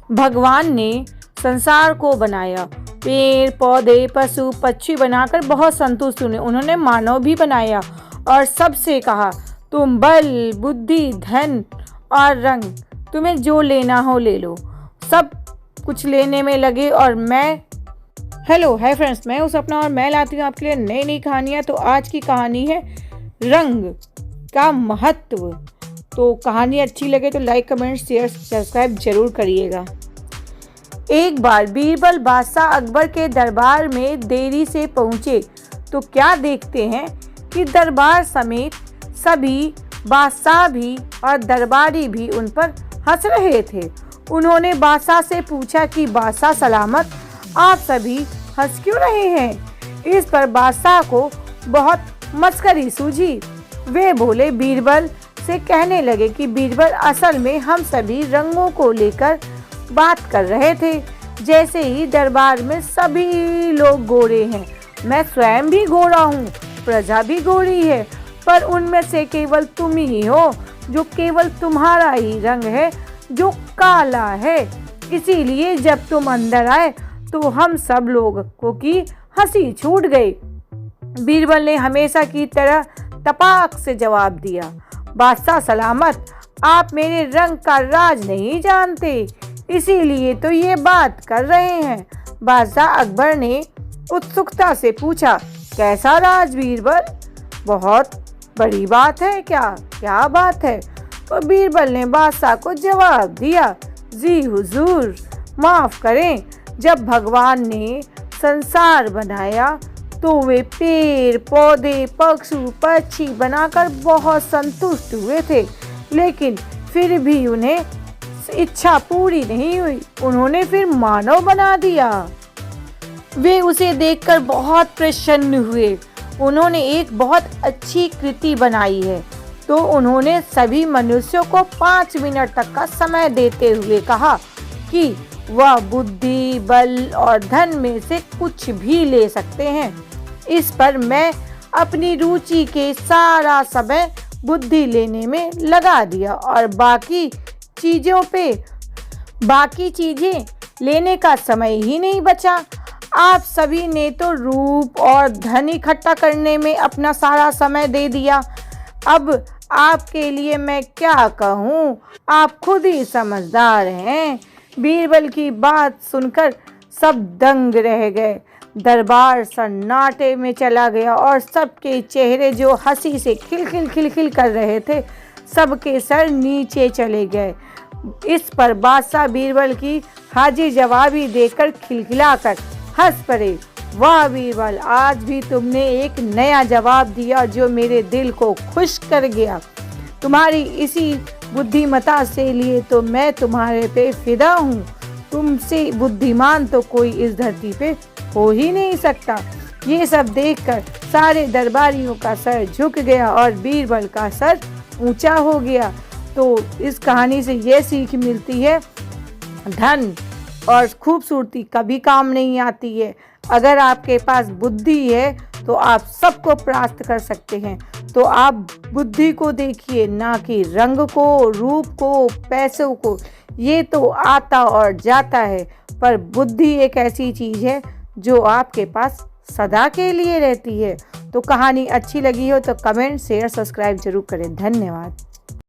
भगवान ने संसार को बनाया, पेड़ पौधे पशु पक्षी बनाकर बहुत संतुष्ट हुए। उन्होंने मानव भी बनाया और सबसे कहा, तुम बल बुद्धि धन और रंग, तुम्हें जो लेना हो ले लो। सब कुछ लेने में लगे और मैं हाय फ्रेंड्स, मैं हूं सपना और मैं लाती हूँ आपके लिए नई नई कहानियाँ। तो आज की कहानी है रंग का महत्व। तो कहानी अच्छी लगे तो लाइक कमेंट शेयर सब्सक्राइब जरूर करिएगा। एक बार बीरबल बादशाह अकबर के दरबार में देरी से पहुंचे तो क्या देखते हैं कि दरबार समेत सभी बादशाह भी और दरबारी भी उन पर हंस रहे थे। उन्होंने बादशाह से पूछा कि बादशाह सलामत, आप सभी हंस क्यों रहे हैं? इस पर बादशाह को बहुत मस्करी सूझी। वे बोले बीरबल से कहने लगे कि बीरबल, असल में हम सभी रंगों को लेकर बात कर रहे थे। जैसे ही दरबार में सभी लोग गोरे हैं, मैं स्वयं भी गोरा हूँ, प्रजा भी गोरी है, पर उनमें से केवल तुम ही हो जो केवल तुम्हारा ही रंग है जो काला है। इसीलिए जब तुम अंदर आए तो हम सब लोगों की हंसी छूट गई। बीरबल ने हमेशा की तरह तपाक से जवाब दिया, बादशाह सलामत, आप मेरे रंग का राज नहीं जानते, इसीलिए तो ये बात कर रहे हैं। बादशाह अकबर ने उत्सुकता से पूछा, कैसा राज बीरबल? बहुत बड़ी बात है क्या बात है? तो बीरबल ने बादशाह को जवाब दिया, जी हुजूर, माफ करें, जब भगवान ने संसार बनाया तो वे पेड़ पौधे पशु पक्षी बनाकर बहुत संतुष्ट हुए थे, लेकिन फिर भी उन्हें इच्छा पूरी नहीं हुई। उन्होंने फिर मानव बना दिया। वे उसे देखकर बहुत प्रसन्न हुए। उन्होंने एक बहुत अच्छी कृति बनाई है। तो उन्होंने सभी मनुष्यों को 5 मिनट तक का समय देते हुए कहा कि वह बुद्धि बल और धन में से कुछ भी ले सकते हैं। इस पर मैं अपनी रुचि के सारा समय बुद्धि लेने में लगा दिया और बाकी चीजें लेने का समय ही नहीं बचा। आप सभी ने तो रूप और धन इकट्ठा करने में अपना सारा समय दे दिया। अब आपके लिए मैं क्या कहूँ, आप खुद ही समझदार हैं। बीरबल की बात सुनकर सब दंग रह गए। दरबार सन्नाटे में चला गया और सबके चेहरे जो हंसी से खिलखिल कर रहे थे, सबके सर नीचे चले गए। इस पर बादशाह बीरबल की हाजिर जवाबी देखकर खिलखिलाकर हंस पड़े। वाह बीरबल, आज भी तुमने एक नया जवाब दिया जो मेरे दिल को खुश कर गया। तुम्हारी इसी बुद्धिमता से लिए तो मैं तुम्हारे पे फिदा हूँ। तुमसे बुद्धिमान तो कोई इस धरती पे हो ही नहीं सकता। ये सब देखकर सारे दरबारियों का सर झुक गया और बीरबल का सर ऊंचा हो गया। तो इस कहानी से ये सीख मिलती है, धन और खूबसूरती कभी काम नहीं आती है। अगर आपके पास बुद्धि है तो आप सबको प्राप्त कर सकते हैं। तो आप बुद्धि को देखिए, ना कि रंग को, रूप को, पैसों को। ये तो आता और जाता है, पर बुद्धि एक ऐसी चीज़ है जो आपके पास सदा के लिए रहती है। तो कहानी अच्छी लगी हो तो कमेंट शेयर सब्सक्राइब जरूर करें। धन्यवाद।